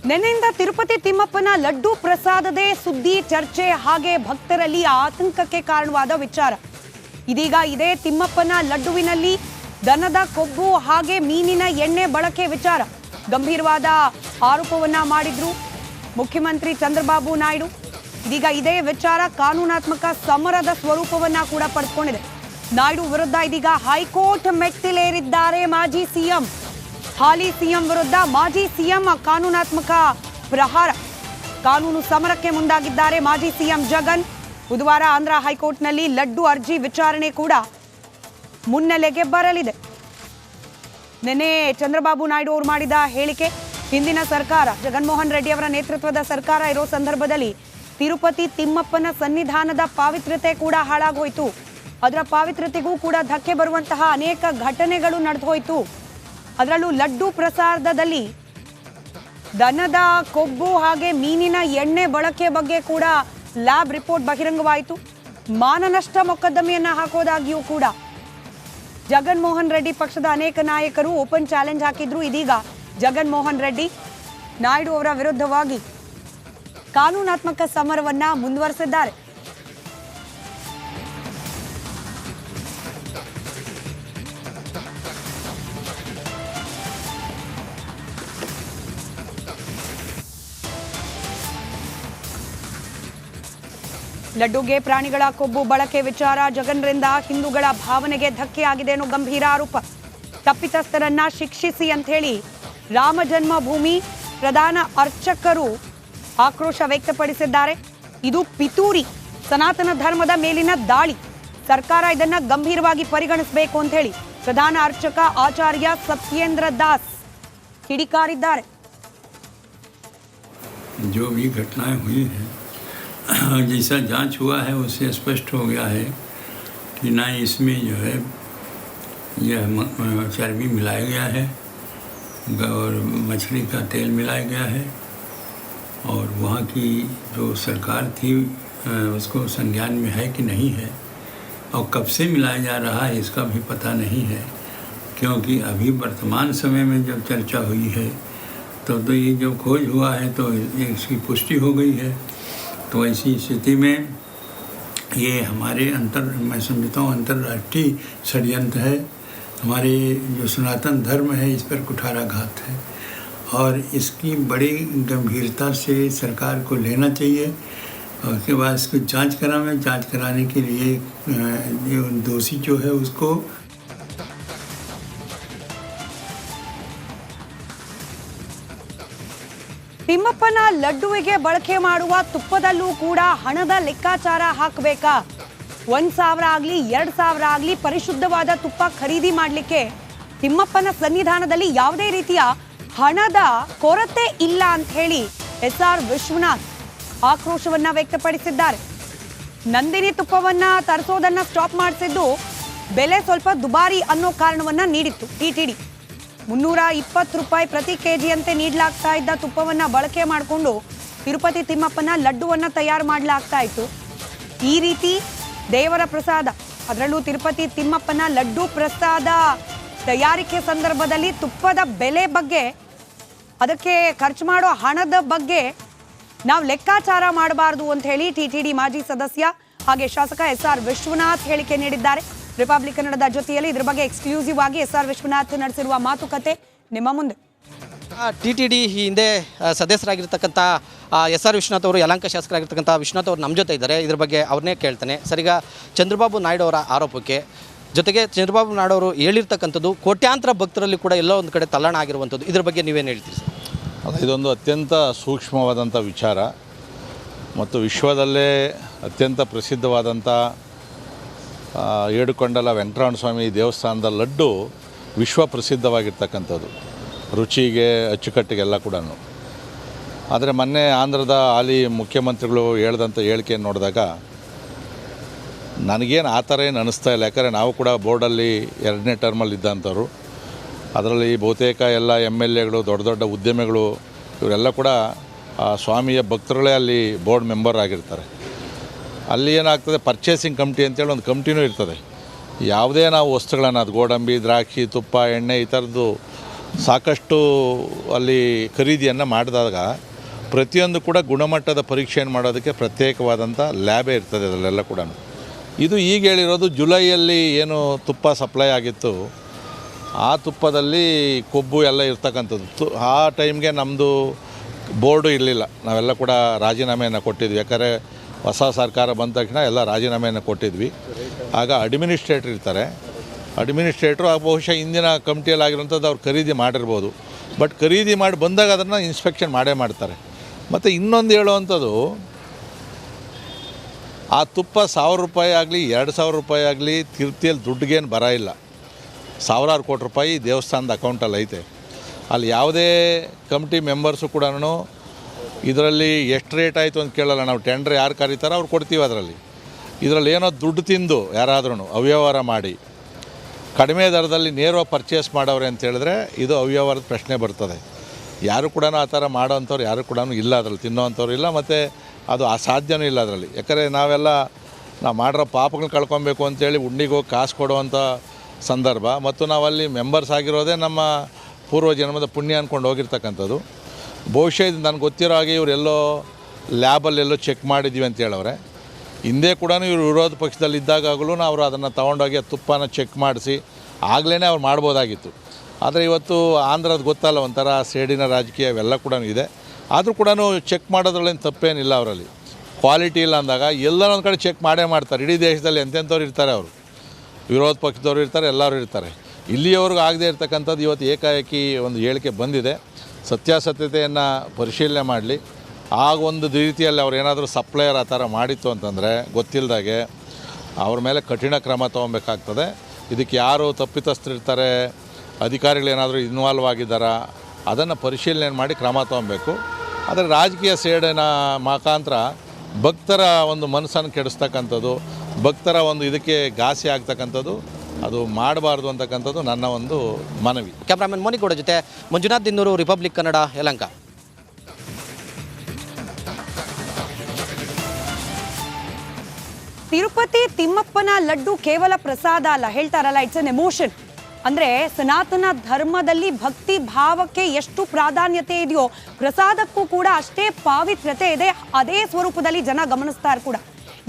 ನೆನೆಯಿಂದ ತಿರುಪತಿ ತಿಮ್ಮಪ್ಪನ ಲಡ್ಡು ಪ್ರಸಾದದೇ ಸುದ್ದಿ ಚರ್ಚೆ ಹಾಗೆ ಭಕ್ತರಲ್ಲಿ ಆತಂಕಕ್ಕೆ ಕಾರಣವಾದ ವಿಚಾರ. ಇದೀಗ ಇದೇ ತಿಮ್ಮಪ್ಪನ ಲಡ್ಡುವಿನಲ್ಲಿ ದನದ ಕೊಬ್ಬು ಹಾಗೆ ಮೀನಿನ ಎಣ್ಣೆ ಬಳಕೆ ವಿಚಾರ ಗಂಭೀರವಾದ ಆರೋಪವನ್ನ ಮಾಡಿದ್ರು ಮುಖ್ಯಮಂತ್ರಿ ಚಂದ್ರಬಾಬು ನಾಯ್ಡು. ಇದೀಗ ಇದೇ ವಿಚಾರ ಕಾನೂನಾತ್ಮಕ ಸಮರದ ಸ್ವರೂಪವನ್ನ ಕೂಡ ಪಡೆದುಕೊಂಡಿದೆ. ನಾಯ್ಡು ವಿರುದ್ಧ ಇದೀಗ ಹೈಕೋರ್ಟ್ ಮೆಟ್ಟಿಲೇರಿದ್ದಾರೆ ಮಾಜಿ ಸಿಎಂ. ಹಾಲಿ ಸಿಎಂ ವಿರುದ್ಧ ಮಾಜಿ ಸಿಎಂ ಕಾನೂನಾತ್ಮಕ ಪ್ರಹಾರ, ಕಾನೂನು ಸಮರಕ್ಕೆ ಮುಂದಾಗಿದ್ದಾರೆ ಮಾಜಿ ಸಿಎಂ ಜಗನ್. ಬುಧವಾರ ಆಂಧ್ರ ಹೈಕೋರ್ಟ್ನಲ್ಲಿ ಲಡ್ಡು ಅರ್ಜಿ ವಿಚಾರಣೆ ಕೂಡ ಮುನ್ನೆಲೆಗೆ ಬರಲಿದೆ. ನಿನ್ನೆ ಚಂದ್ರಬಾಬು ನಾಯ್ಡು ಅವರು ಮಾಡಿದ ಹೇಳಿಕೆ, ಹಿಂದಿನ ಸರ್ಕಾರ ಜಗನ್ಮೋಹನ್ ರೆಡ್ಡಿ ಅವರ ನೇತೃತ್ವದ ಸರ್ಕಾರ ಇರೋ ಸಂದರ್ಭದಲ್ಲಿ ತಿರುಪತಿ ತಿಮ್ಮಪ್ಪನ ಸನ್ನಿಧಾನದ ಪಾವಿತ್ರ್ಯತೆ ಕೂಡ ಹಾಳಾಗೋಯ್ತು. ಅದರ ಪಾವಿತ್ರ್ಯತೆಗೂ ಕೂಡ ಧಕ್ಕೆ ಬರುವಂತಹ ಅನೇಕ ಘಟನೆಗಳು ನಡೆದು ಹೋಯಿತು. ಅದರಲ್ಲೂ ಲಡ್ಡು ಪ್ರಸಾದದಲ್ಲಿ ದನದ ಕೊಬ್ಬು ಹಾಗೆ ಮೀನಿನ ಎಣ್ಣೆ ಬಳಕೆ ಬಗ್ಗೆ ಕೂಡ ಲ್ಯಾಬ್ ರಿಪೋರ್ಟ್ ಬಹಿರಂಗವಾಯಿತು. ಮಾನನಷ್ಟ ಮೊಕದ್ದಮೆಯನ್ನ ಹಾಕೋದಾಗಿಯೂ ಕೂಡ ಜಗನ್ಮೋಹನ್ ರೆಡ್ಡಿ ಪಕ್ಷದ ಅನೇಕ ನಾಯಕರು ಓಪನ್ ಚಾಲೆಂಜ್ ಹಾಕಿದ್ರು. ಇದೀಗ ಜಗನ್ಮೋಹನ್ ರೆಡ್ಡಿ ನಾಯ್ಡು ಅವರ ವಿರುದ್ಧವಾಗಿ ಕಾನೂನಾತ್ಮಕ ಸಮರವನ್ನ ಮುಂದುವರೆಸಿದ್ದಾರೆ. ಲಡ್ಡುಗೆ ಪ್ರಾಣಿಗಳ ಕೊಬ್ಬು ಬಳಕೆ ವಿಚಾರ ಜಗನ್ರಿಂದ ಹಿಂದೂಗಳ ಭಾವನೆಗೆ ಧಕ್ಕೆ ಆಗಿದೆ ಅನ್ನೋ ಗಂಭೀರ ಆರೋಪ. ತಪ್ಪಿತಸ್ಥರನ್ನ ಶಿಕ್ಷಿಸಿ ಅಂತ ಹೇಳಿ ರಾಮ ಜನ್ಮಭೂಮಿ ಪ್ರಧಾನ ಅರ್ಚಕರು ಆಕ್ರೋಶ ವ್ಯಕ್ತಪಡಿಸಿದ್ದಾರೆ. ಇದು ಪಿತೂರಿ, ಸನಾತನ ಧರ್ಮದ ಮೇಲಿನ ದಾಳಿ, ಸರ್ಕಾರ ಇದನ್ನ ಗಂಭೀರವಾಗಿ ಪರಿಗಣಿಸಬೇಕು ಅಂತ ಹೇಳಿ ಪ್ರಧಾನ ಅರ್ಚಕ ಆಚಾರ್ಯ ಸತ್ಯೇಂದ್ರ ದಾಸ್ ಕಿಡಿಕಾರಿದ್ದಾರೆ. जो भी घटनाएं हुई हैं, जैसा जांच हुआ है उससे स्पष्ट हो गया है कि ना इसमें जो है यह चर्बी मिलाया गया है और मछली का तेल मिलाया गया है और वहाँ की जो सरकार थी उसको संज्ञान में है कि नहीं है और कब से मिलाया जा रहा है इसका भी पता नहीं है, क्योंकि अभी वर्तमान समय में जब चर्चा हुई है तो ये जो खोज हुआ है तो इसकी पुष्टि हो गई है। तो ऐसी स्थिति में ये हमारे मैं समझता हूँ अंतर्राष्ट्रीय षड्यंत्र है। हमारे जो सनातन धर्म है इस पर कुठाराघात है और इसकी बड़ी गंभीरता से सरकार को लेना चाहिए और उसके बाद इसको जांच कराने के लिए जो दोषी जो है उसको ತಿಮ್ಮಪ್ಪನ ಲಡ್ಡುವಿಗೆ ಬಳಕೆ ಮಾಡುವ ತುಪ್ಪದಲ್ಲೂ ಕೂಡ ಹಣದ ಲೆಕ್ಕಾಚಾರ ಹಾಕಬೇಕಾ? 1,000 ಆಗಲಿ 2,000 ಆಗಲಿ ಪರಿಶುದ್ಧವಾದ ತುಪ್ಪ ಖರೀದಿ ಮಾಡಲಿಕ್ಕೆ ತಿಮ್ಮಪ್ಪನ ಸನ್ನಿಧಾನದಲ್ಲಿ ಯಾವುದೇ ರೀತಿಯ ಹಣದ ಕೊರತೆ ಇಲ್ಲ ಅಂತ ಹೇಳಿ SR ವಿಶ್ವನಾಥ್ ಆಕ್ರೋಶವನ್ನ ವ್ಯಕ್ತಪಡಿಸಿದ್ದಾರೆ. ನಂದಿನಿ ತುಪ್ಪವನ್ನ ತರಿಸೋದನ್ನ ಸ್ಟಾಪ್ ಮಾಡಿಸಿದ್ದು ಬೆಲೆ ಸ್ವಲ್ಪ ದುಬಾರಿ ಅನ್ನೋ ಕಾರಣವನ್ನ ನೀಡಿತ್ತು ಟಿಟಿಡಿ. 320 ರೂಪಾಯಿ ಪ್ರತಿ ಕೆಜಿಯಂತೆ ನೀಡಲಾಗ್ತಾ ಇದ್ದ ತುಪ್ಪವನ್ನ ಬಳಕೆ ಮಾಡಿಕೊಂಡು ತಿರುಪತಿ ತಿಮ್ಮಪ್ಪನ ಲಡ್ಡುವನ್ನ ತಯಾರು ಮಾಡಲಾಗ್ತಾ ಇತ್ತು. ಈ ರೀತಿ ದೇವರ ಪ್ರಸಾದ, ಅದರಲ್ಲೂ ತಿರುಪತಿ ತಿಮ್ಮಪ್ಪನ ಲಡ್ಡು ಪ್ರಸಾದ ತಯಾರಿಕೆ ಸಂದರ್ಭದಲ್ಲಿ ತುಪ್ಪದ ಬೆಲೆ ಬಗ್ಗೆ, ಅದಕ್ಕೆ ಖರ್ಚು ಮಾಡೋ ಹಣದ ಬಗ್ಗೆ ನಾವು ಲೆಕ್ಕಾಚಾರ ಮಾಡಬಾರದು ಅಂತ ಹೇಳಿ ಟಿಟಿಡಿ ಮಾಜಿ ಸದಸ್ಯ ಹಾಗೆ ಶಾಸಕ SR ವಿಶ್ವನಾಥ್ ಹೇಳಿಕೆ ನೀಡಿದ್ದಾರೆ. ರಿಪಬ್ಲಿಕ್ ಕನ್ನಡದ ಜೊತೆಯಲ್ಲಿ ಇದರ ಬಗ್ಗೆ ಎಕ್ಸ್ಕ್ಲೂಸಿವ್ ಆಗಿ SR ವಿಶ್ವನಾಥ್ ನಡೆಸಿರುವ ಮಾತುಕತೆ ನಿಮ್ಮ ಮುಂದೆ. ಟಿಟಿಡಿ ಈ ಹಿಂದೆ ಸದಸ್ಯರಾಗಿರ್ತಕ್ಕಂಥ SR ವಿಶ್ವನಾಥ್ ಅವರು, ಯಲಹಂಕ ಶಾಸಕರಾಗಿರ್ತಕ್ಕಂಥ ವಿಶ್ವನಾಥ್ ಅವರು ನಮ್ಮ ಜೊತೆ ಇದ್ದಾರೆ. ಇದ್ರ ಬಗ್ಗೆ ಅವ್ರನ್ನೇ ಕೇಳ್ತಾನೆ. ಸರಿಗ ಚಂದ್ರಬಾಬು ನಾಯ್ಡು ಅವರ ಆರೋಪಕ್ಕೆ ಜೊತೆಗೆ ಚಂದ್ರಬಾಬು ನಾಯ್ಡು ಅವರು ಹೇಳಿರ್ತಕ್ಕಂಥದ್ದು ಕೋಟ್ಯಾಂತರ ಭಕ್ತರಲ್ಲಿ ಕೂಡ ಎಲ್ಲೋ ಒಂದು ಕಡೆ ತಲ್ಲಣ ಆಗಿರುವಂಥದ್ದು, ಇದ್ರ ಬಗ್ಗೆ ನೀವೇನು ಹೇಳ್ತೀರಿ ಸರ್? ಇದೊಂದು ಅತ್ಯಂತ ಸೂಕ್ಷ್ಮವಾದಂಥ ವಿಚಾರ ಮತ್ತು ವಿಶ್ವದಲ್ಲೇ ಅತ್ಯಂತ ಪ್ರಸಿದ್ಧವಾದಂಥ ಏಡುಕೊಂಡಲ ವೆಂಕಟರಮಣ ಸ್ವಾಮಿ ದೇವಸ್ಥಾನದ ಲಡ್ಡು ವಿಶ್ವ ಪ್ರಸಿದ್ಧವಾಗಿರ್ತಕ್ಕಂಥದ್ದು, ರುಚಿಗೆ ಅಚ್ಚುಕಟ್ಟಿಗೆಲ್ಲ ಕೂಡ. ಆದರೆ ಮೊನ್ನೆ ಆಂಧ್ರದ ಹಾಲಿ ಮುಖ್ಯಮಂತ್ರಿಗಳು ಹೇಳಿದಂಥ ಹೇಳಿಕೆಯನ್ನು ನೋಡಿದಾಗ ನನಗೇನು ಆ ಥರ ಏನು ಅನ್ನಿಸ್ತಾ ಇಲ್ಲ. ಯಾಕಂದರೆ ನಾವು ಕೂಡ ಬೋರ್ಡಲ್ಲಿ 2ನೇ ಟರ್ಮಲ್ಲಿ ಇದ್ದಂಥವ್ರು. ಅದರಲ್ಲಿ ಬಹುತೇಕ ಎಲ್ಲ MLAಗಳು, ದೊಡ್ಡ ದೊಡ್ಡ ಉದ್ಯಮಿಗಳು ಇವರೆಲ್ಲ ಕೂಡ ಸ್ವಾಮಿಯ ಭಕ್ತರುಗಳೇ ಅಲ್ಲಿ ಬೋರ್ಡ್ ಮೆಂಬರ್ ಆಗಿರ್ತಾರೆ. ಅಲ್ಲಿ ಏನಾಗ್ತದೆ, ಪರ್ಚೇಸಿಂಗ್ ಕಮಿಟಿ ಅಂತೇಳಿ ಒಂದು ಕಮಿಟಿನೂ ಇರ್ತದೆ. ಯಾವುದೇ ನಾವು ವಸ್ತುಗಳನ್ನು, ಅದು ಗೋಡಂಬಿ, ದ್ರಾಕ್ಷಿ, ತುಪ್ಪ, ಎಣ್ಣೆ ಈ ಥರದ್ದು ಸಾಕಷ್ಟು ಅಲ್ಲಿ ಖರೀದಿಯನ್ನು ಮಾಡಿದಾಗ ಪ್ರತಿಯೊಂದು ಕೂಡ ಗುಣಮಟ್ಟದ ಪರೀಕ್ಷೆಯನ್ನು ಮಾಡೋದಕ್ಕೆ ಪ್ರತ್ಯೇಕವಾದಂಥ ಲ್ಯಾಬೇ ಇರ್ತದೆ ಅದರಲ್ಲೆಲ್ಲ ಕೂಡ. ಇದು ಈಗ ಹೇಳಿರೋದು ಜುಲೈಯಲ್ಲಿ ಏನು ತುಪ್ಪ ಸಪ್ಲೈ ಆಗಿತ್ತು ಆ ತುಪ್ಪದಲ್ಲಿ ಕೊಬ್ಬು ಎಲ್ಲ ಇರ್ತಕ್ಕಂಥದ್ದು. ಆ ಟೈಮ್ಗೆ ನಮ್ಮದು ಬೋರ್ಡು ಇರಲಿಲ್ಲ, ನಾವೆಲ್ಲ ಕೂಡ ರಾಜೀನಾಮೆಯನ್ನು ಕೊಟ್ಟಿದ್ವಿ. ಯಾಕಂದರೆ ಹೊಸ ಸರ್ಕಾರ ಬಂದ ತಕ್ಷಣ ಎಲ್ಲ ರಾಜೀನಾಮೆಯನ್ನು ಕೊಟ್ಟಿದ್ವಿ. ಆಗ ಅಡ್ಮಿನಿಸ್ಟ್ರೇಟ್ರ್ ಇರ್ತಾರೆ, ಅಡ್ಮಿನಿಸ್ಟ್ರೇಟ್ರು ಬಹುಶಃ ಇಂದಿನ ಕಮಿಟಿಯಲ್ಲಿ ಆಗಿರೋಂಥದ್ದು ಅವ್ರು ಖರೀದಿ ಮಾಡಿರ್ಬೋದು. ಬಟ್ ಖರೀದಿ ಮಾಡಿ ಬಂದಾಗ ಅದನ್ನು ಇನ್ಸ್ಪೆಕ್ಷನ್ ಮಾಡೇ ಮಾಡ್ತಾರೆ. ಮತ್ತು ಇನ್ನೊಂದು ಹೇಳುವಂಥದ್ದು, ಆ ತುಪ್ಪ 1000 ರೂಪಾಯಿ ಆಗಲಿ 2000 ರೂಪಾಯಿ ಆಗಲಿ ತಿರುಪ್ತಿಯಲ್ಲಿ ದುಡ್ಡಿಗೇನು ಬರ ಇಲ್ಲ. ಸಾವಿರಾರು ಕೋಟಿ ರೂಪಾಯಿ ದೇವಸ್ಥಾನದ ಅಕೌಂಟಲ್ಲಿ ಐತೆ. ಅಲ್ಲಿ ಯಾವುದೇ ಕಮಿಟಿ ಮೆಂಬರ್ಸು ಕೂಡ ಇದರಲ್ಲಿ ಎಷ್ಟು ರೇಟ್ ಆಯಿತು ಅಂತ ಕೇಳಲ್ಲ. ನಾವು ಟೆಂಡರ್ ಯಾರು ಕರೀತಾರೋ ಅವ್ರು ಕೊಡ್ತೀವಿ. ಇದರಲ್ಲಿ ಏನೋ ದುಡ್ಡು ತಿಂದು ಯಾರಾದ್ರೂ ಅವ್ಯವಹಾರ ಮಾಡಿ ಕಡಿಮೆ ದರದಲ್ಲಿ ನೇರವಾಗಿ ಪರ್ಚೇಸ್ ಮಾಡೋರೆ ಅಂತ ಹೇಳಿದ್ರೆ ಇದು ಅವ್ಯವಹಾರದ ಪ್ರಶ್ನೆ ಬರ್ತದೆ. ಯಾರು ಕೂಡ ಆ ಥರ ಮಾಡೋವಂಥವ್ರು ಯಾರು ಕೂಡ ಇಲ್ಲ, ಅದರಲ್ಲಿ ತಿನ್ನೋವಂಥವ್ರು ಇಲ್ಲ, ಮತ್ತು ಅದು ಅಸಾಧ್ಯನೂ ಇಲ್ಲ ಅದರಲ್ಲಿ. ಯಾಕಂದರೆ ನಾವು ಮಾಡಿರೋ ಪಾಪಗಳನ್ನ ಕಳ್ಕೊಬೇಕು ಅಂತೇಳಿ ಉಂಡಿಗೆ ಹೋಗಿ ಕಾಸು ಕೊಡುವಂಥ ಸಂದರ್ಭ, ಮತ್ತು ನಾವಲ್ಲಿ ಮೆಂಬರ್ಸ್ ಆಗಿರೋದೇ ನಮ್ಮ ಪೂರ್ವ ಜನ್ಮದ ಪುಣ್ಯ ಅಂದ್ಕೊಂಡು ಹೋಗಿರ್ತಕ್ಕಂಥದ್ದು. ಬಹುಶಃ ಇದು ನನಗೆ ಗೊತ್ತಿರೋ ಹಾಗೆ ಇವರೆಲ್ಲೋ ಲ್ಯಾಬಲ್ಲೆಲ್ಲೋ ಚೆಕ್ ಮಾಡಿದ್ದೀವಿ ಅಂತ ಹೇಳವ್ರೆ. ಹಿಂದೆ ಕೂಡ ಇವರು ವಿರೋಧ ಪಕ್ಷದಲ್ಲಿದ್ದಾಗಲೂ ಅವರು ಅದನ್ನು ತೊಗೊಂಡೋಗಿ ತುಪ್ಪನ ಚೆಕ್ ಮಾಡಿಸಿ ಆಗಲೇ ಅವ್ರು ಮಾಡ್ಬೋದಾಗಿತ್ತು. ಆದರೆ ಇವತ್ತು ಆಂಧ್ರದ ಗೊತ್ತಲ್ಲ, ಒಂಥರ ಸೇಡಿನ ರಾಜಕೀಯ ಇವೆಲ್ಲ ಕೂಡ ಇದೆ. ಆದರೂ ಕೂಡ ಚೆಕ್ ಮಾಡೋದ್ರಲ್ಲೇನು ತಪ್ಪೇನಿಲ್ಲ. ಅವರಲ್ಲಿ ಕ್ವಾಲಿಟಿ ಇಲ್ಲ ಅಂದಾಗ ಎಲ್ಲರೂ ಒಂದು ಕಡೆ ಚೆಕ್ ಮಾಡೇ ಮಾಡ್ತಾರೆ. ಇಡೀ ದೇಶದಲ್ಲಿ ಎಂತೆಂಥವ್ರು ಇರ್ತಾರೆ, ಅವರು ವಿರೋಧ ಪಕ್ಷದವ್ರು ಇರ್ತಾರೆ, ಎಲ್ಲರೂ ಇರ್ತಾರೆ. ಇಲ್ಲಿಯವ್ರಿಗೆ ಆಗದೇ ಇರ್ತಕ್ಕಂಥದ್ದು ಇವತ್ತು ಏಕಾಏಕಿ ಒಂದು ಹೇಳಿಕೆ ಬಂದಿದೆ. ಸತ್ಯಾಸತ್ಯತೆಯನ್ನು ಪರಿಶೀಲನೆ ಮಾಡಲಿ. ಆಗ ಒಂದು ರೀತಿಯಲ್ಲಿ ಅವ್ರು ಏನಾದರೂ ಸಪ್ಲೈಯರ್ ಆ ಥರ ಮಾಡಿತ್ತು ಅಂತಂದರೆ ಗೊತ್ತಿಲ್ಲದಾಗೆ ಅವ್ರ ಮೇಲೆ ಕಠಿಣ ಕ್ರಮ ತೊಗೊಬೇಕಾಗ್ತದೆ. ಇದಕ್ಕೆ ಯಾರು ತಪ್ಪಿತಸ್ಥರಿರ್ತಾರೆ, ಅಧಿಕಾರಿಗಳೇನಾದರೂ ಇನ್ವಾಲ್ವ್ ಆಗಿದ್ದಾರಾ, ಅದನ್ನು ಪರಿಶೀಲನೆ ಮಾಡಿ ಕ್ರಮ ತೊಗೊಬೇಕು. ಆದರೆ ರಾಜಕೀಯ ಸೇಡಿನ ಮುಖಾಂತರ ಭಕ್ತರ ಒಂದು ಮನಸ್ಸನ್ನು ಕೆಡಿಸ್ತಕ್ಕಂಥದ್ದು, ಭಕ್ತರ ಒಂದು ಇದಕ್ಕೆ ಘಾಸಿ ಆಗ್ತಕ್ಕಂಥದ್ದು ಅದು ಮಾಡಬಾರ್ದು ಅಂತಕ್ಕಂಥದ್ದು ನನ್ನ ಒಂದು ಮನವಿ. ಕ್ಯಾಮ್ರಾಮನ್ ಮೋನಿಗೌಡ ಜೊತೆ ಮಂಜುನಾಥ್ ದಿನ್ನೂರು, ರಿಪಬ್ಲಿಕ್ ಕನ್ನಡ, ಯಲಹಂಕ. ತಿರುಪತಿ ತಿಮ್ಮಪ್ಪನ ಲಡ್ಡು ಕೇವಲ ಪ್ರಸಾದ ಅಲ್ಲ, ಹೇಳ್ತಾರಲ್ಲ, ಇಟ್ಸ್ ಎನ್ ಎಮೋಷನ್. ಅಂದ್ರೆ ಸನಾತನ ಧರ್ಮದಲ್ಲಿ ಭಕ್ತಿ ಭಾವಕ್ಕೆ ಎಷ್ಟು ಪ್ರಾಧಾನ್ಯತೆ ಇದೆಯೋ ಪ್ರಸಾದಕ್ಕೂ ಕೂಡ ಅಷ್ಟೇ ಪಾವಿತ್ರ್ಯತೆ ಇದೆ. ಅದೇ ಸ್ವರೂಪದಲ್ಲಿ ಜನ ಗಮನಿಸ್ತಾರೆ ಕೂಡ.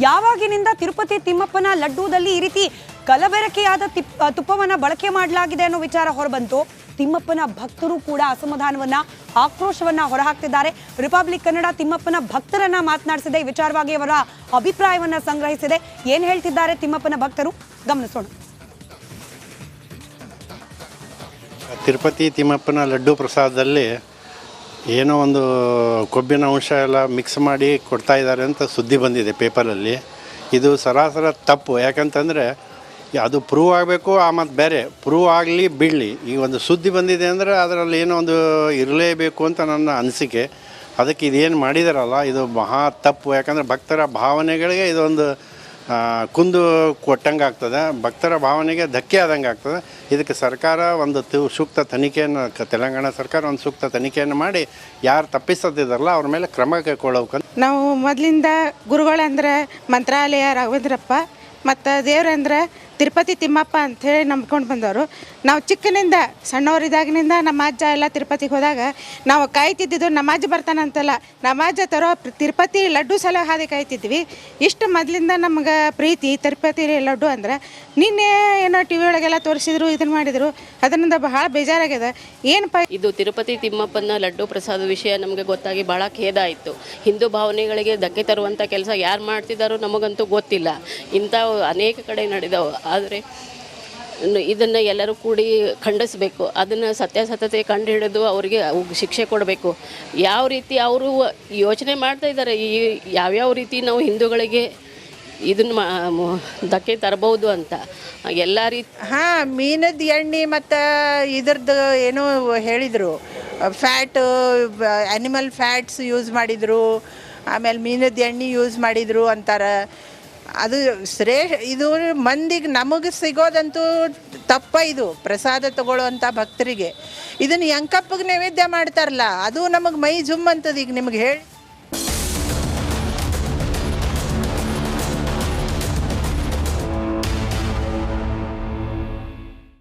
ಯಾವಾಗಿನಿಂದ ತಿರುಪತಿ ತಿಮ್ಮಪ್ಪನ ಲಡ್ಡೂದಲ್ಲಿ ಈ ರೀತಿ ಕಲಬೆರಕೆಯಾದ ತುಪ್ಪವನ್ನ ಬಳಕೆ ಮಾಡಲಾಗಿದೆ ಅನ್ನೋ ವಿಚಾರ ಹೊರಬಂತು, ತಿಮ್ಮಪ್ಪನ ಭಕ್ತರು ಕೂಡ ಅಸಮಾಧಾನವನ್ನ, ಆಕ್ರೋಶವನ್ನ ಹೊರಹಾಕ್ತಿದ್ದಾರೆ. ರಿಪಬ್ಲಿಕ್ ಕನ್ನಡ ತಿಮ್ಮಪ್ಪನ ಭಕ್ತರನ್ನ ಮಾತನಾಡಿಸಿದೆ, ಈ ವಿಚಾರವಾಗಿ ಅವರ ಅಭಿಪ್ರಾಯವನ್ನ ಸಂಗ್ರಹಿಸಿದೆ. ಏನ್ ಹೇಳ್ತಿದ್ದಾರೆ ತಿಮ್ಮಪ್ಪನ ಭಕ್ತರು ಗಮನಿಸೋಣ. ತಿರುಪತಿ ತಿಮ್ಮಪ್ಪನ ಲಡ್ಡು ಪ್ರಸಾದದಲ್ಲಿ ಏನೋ ಒಂದು ಕೊಬ್ಬಿನ ಅಂಶ ಎಲ್ಲ ಮಿಕ್ಸ್ ಮಾಡಿ ಕೊಡ್ತಾ ಇದ್ದಾರೆ ಅಂತ ಸುದ್ದಿ ಬಂದಿದೆ ಪೇಪರಲ್ಲಿ. ಇದು ಸರಾಸರ ತಪ್ಪು. ಯಾಕಂತಂದರೆ ಅದು ಪ್ರೂವ್ ಆಗಬೇಕು, ಮತ್ತು ಬೇರೆ ಪ್ರೂವ್ ಆಗಲಿ ಬಿಡಲಿ. ಈಗ ಒಂದು ಸುದ್ದಿ ಬಂದಿದೆ ಅಂದರೆ ಅದರಲ್ಲಿ ಏನೋ ಒಂದು ಇರಲೇಬೇಕು ಅಂತ ನನ್ನ ಅನಿಸಿಕೆ. ಅದಕ್ಕೆ ಇದೇನು ಮಾಡಿದಾರಲ್ಲ ಇದು ಮಹಾ ತಪ್ಪು. ಯಾಕಂದರೆ ಭಕ್ತರ ಭಾವನೆಗಳಿಗೆ ಇದೊಂದು ಕುಂದು ಕೊಟ್ಟಂಗೆ ಆಗ್ತದೆ, ಭಕ್ತರ ಭಾವನೆಗೆ ಧಕ್ಕೆ ಆದಂಗೆ ಆಗ್ತದೆ. ಇದಕ್ಕೆ ಸರ್ಕಾರ ಒಂದು ಸೂಕ್ತ ತನಿಖೆಯನ್ನು, ತೆಲಂಗಾಣ ಸರ್ಕಾರ ಒಂದು ಸೂಕ್ತ ತನಿಖೆಯನ್ನು ಮಾಡಿ ಯಾರು ತಪ್ಪಿಸೋದಿದಾರಲ್ಲ ಅವ್ರ ಮೇಲೆ ಕ್ರಮ ಕೈಗೊಳ್ಳಬೇಕು. ನಾವು ಮೊದಲಿಂದ ಗುರುಗಳಂದ್ರೆ ಮಂತ್ರಾಲಯ ರಾಘವೇಂದ್ರಪ್ಪ ಮತ್ತು ದೇವರಂದ್ರೆ ತಿರುಪತಿ ತಿಮ್ಮಪ್ಪ ಅಂಥೇಳಿ ನಂಬ್ಕೊಂಡು ಬಂದವರು. ನಾವು ಚಿಕ್ಕನಿಂದ ಸಣ್ಣವರಿದ್ದಾಗಿನಿಂದ ನಮ್ಮ ಅಜ್ಜ ಎಲ್ಲ ತಿರುಪತಿಗೆ ಹೋದಾಗ ನಾವು ಕಾಯ್ತಿದ್ದಿದ್ದು ನಮಾಜ್ ಬರ್ತಾನಂತಲ್ಲ, ನಮಾಜ್ ತರೋ ತಿರುಪತಿ ಲಡ್ಡು ಸಲ ಹಾದಿ ಕಾಯ್ತಿದ್ವಿ. ಇಷ್ಟು ಮೊದಲಿಂದ ನಮ್ಗೆ ಪ್ರೀತಿ ತಿರುಪತಿ ಲಡ್ಡು ಅಂದ್ರೆ. ನಿನ್ನೆ ಏನೋ ಟಿ ವಿ ಒಳಗೆಲ್ಲ ತೋರಿಸಿದ್ರು, ಇದನ್ನು ಮಾಡಿದರು, ಅದರಿಂದ ಬಹಳ ಬೇಜಾರಾಗಿದೆ. ಏನಪ್ಪ ಇದು ತಿರುಪತಿ ತಿಮ್ಮಪ್ಪನ ಲಡ್ಡು ಪ್ರಸಾದ ವಿಷಯ ನಮಗೆ ಗೊತ್ತಾಗಿ ಭಾಳ ಖೇದ ಆಯಿತು. ಹಿಂದೂ ಭಾವನೆಗಳಿಗೆ ಧಕ್ಕೆ ತರುವಂಥ ಕೆಲಸ ಯಾರು ಮಾಡ್ತಿದ್ದಾರೋ ನಮಗಂತೂ ಗೊತ್ತಿಲ್ಲ. ಇಂಥ ಅನೇಕ ಕಡೆ ನಡೆದವು. ಆದರೆ ಇದನ್ನು ಎಲ್ಲರೂ ಕೂಡಿ ಖಂಡಿಸಬೇಕು. ಅದನ್ನು ಸತ್ಯಾಸತ್ಯತೆ ಕಂಡು ಹಿಡಿದು ಅವರಿಗೆ ಶಿಕ್ಷೆ ಕೊಡಬೇಕು. ಯಾವ ರೀತಿ ಅವರು ಯೋಚನೆ ಮಾಡ್ತಾ ಇದ್ದಾರೆ, ಈ ಯಾವ್ಯಾವ ರೀತಿ ನಾವು ಹಿಂದೂಗಳಿಗೆ ಇದನ್ನು ಧಕ್ಕೆ ತರಬಹುದು ಅಂತ ಎಲ್ಲ ರೀತಿ. ಮೀನದ ಎಣ್ಣೆ ಮತ್ತು ಇದ್ರದ್ದು ಏನೋ ಹೇಳಿದರು, ಫ್ಯಾಟ್ ಆ್ಯನಿಮಲ್ ಫ್ಯಾಟ್ಸ್ ಯೂಸ್ ಮಾಡಿದರು, ಆಮೇಲೆ ಮೀನದ ಎಣ್ಣೆ ಯೂಸ್ ಮಾಡಿದರು ಅಂತಾರೆ. ಅದು ಇದು ಮಂದಿಗೆ ನಮಗೆ ಸಿಗೋದಂತೂ ತಪ್ಪ. ಇದು ಪ್ರಸಾದ ತಗೊಳ್ಳೋವಂಥ ಭಕ್ತರಿಗೆ ಇದನ್ನು ಯಂಕಪ್ಪಗೆ ನೈವೇದ್ಯ ಮಾಡ್ತಾರಲ್ಲ, ಅದು ನಮಗೆ ಮೈ ಜುಮ್ ಅಂತದ. ಈಗ ನಿಮ್ಗೆ ಹೇಳಿ